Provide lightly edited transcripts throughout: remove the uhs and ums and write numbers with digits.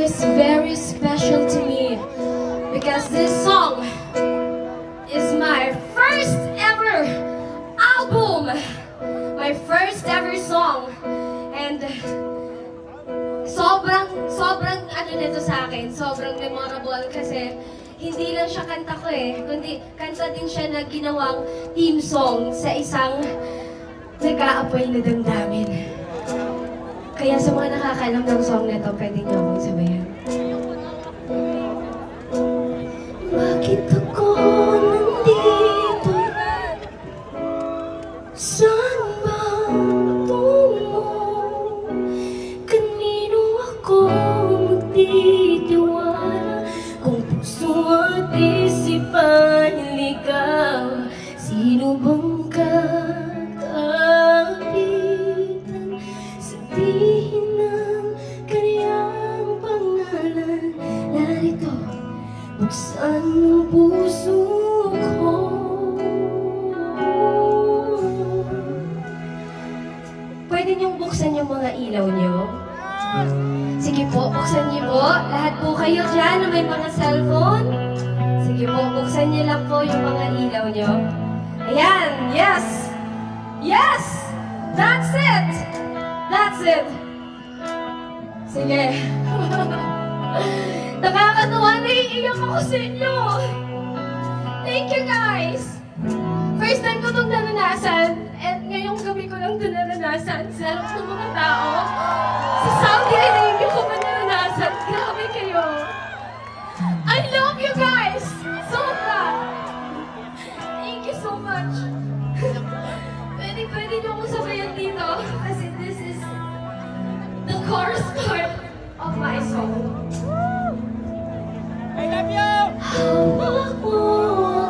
is very special to me because this song is my first ever album, my first ever song, and sobrang ano nito sa akin, sobrang memorable kasi hindi lang siya kanta ko kundi kanta din siya na ginawang theme song sa isang nag-aapoy na damdamin. Kaya sa mga nakakaalam ng song na to, pwede niyo akong sabayan. Bakit ako nandito? Saan ba tungo? Kanino ako magtitiwala? Kung puso at isipan ikaw, sino bang kakapitan? Sabihin ng kaniyang pangalan. Narito, buksan ang puso ko. Pwede niyong buksan yung mga ilaw niyo? Sige po, buksan niyo po. Lahat po kayo dyan na may mga cellphone. Sige po, buksan niyo lang po yung mga ilaw niyo. Ayan, yes! Yes! That's it! That's it! Sige. Nakakatuwa, naiiyak ako sa inyo. Thank you guys! First time ko itong naranasan, at ngayong gabi ko lang ito naranasan sa harap ng mga tao. Sa Saudi Arabia ko pa naranasan. Grabe kayo! I love you guys! Sobra! Thank you so much! Pwede niyo akong sabayan dito kasi this is the chorus part of my song. I love you! Hawak mo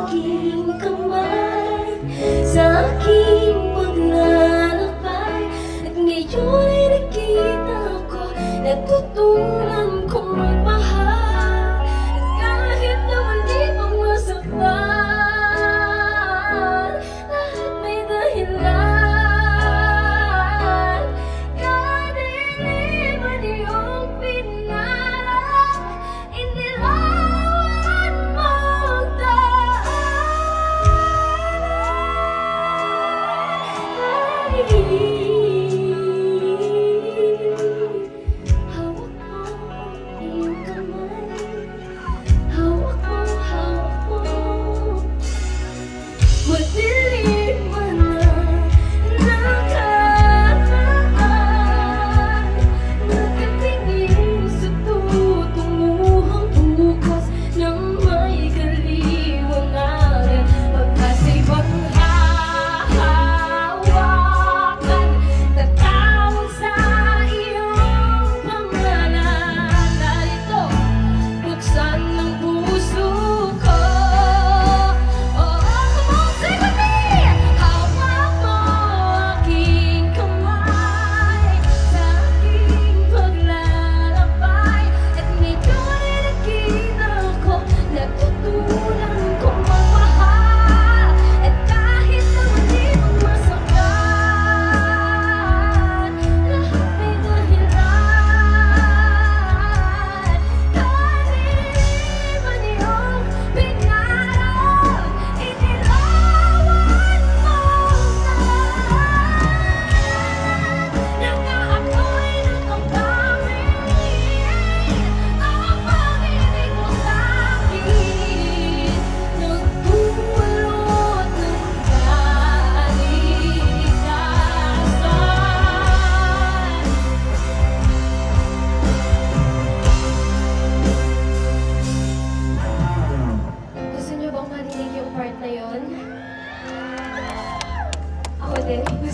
aking kamay sa aking paglalakbay, at ngayon ay nakita ko, natutunan kong magmahal, at kahit naman di pa masaktan, lahat may dahilan. Kaniliman iyong pinarang, inilawan mong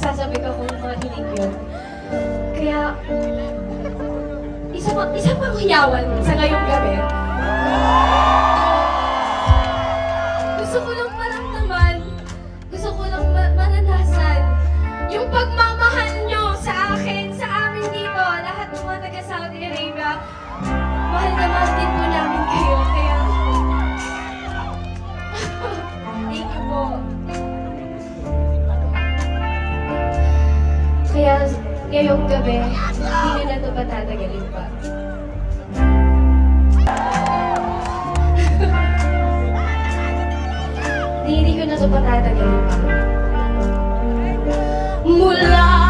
sasabi ko kung marinig yun. Kaya, isa pang hiyawan sa ngayong gabi. Gusto ko lang maramdaman, gusto ko lang maranasan yung pagmamahal nyo sa akin, sa amin dito, lahat ng mga taga-Saudi Arabia. Mahal na mahal din po namin kayo, kaya thank you po. Kaya ngayong gabi, hindi nyo na ito patatagalin pa. seryoso pa tatagalin pa. Mula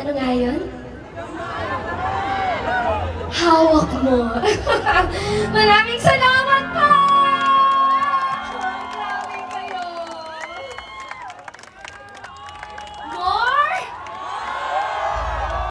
ano nga yun? Hawak mo. Maraming salamat!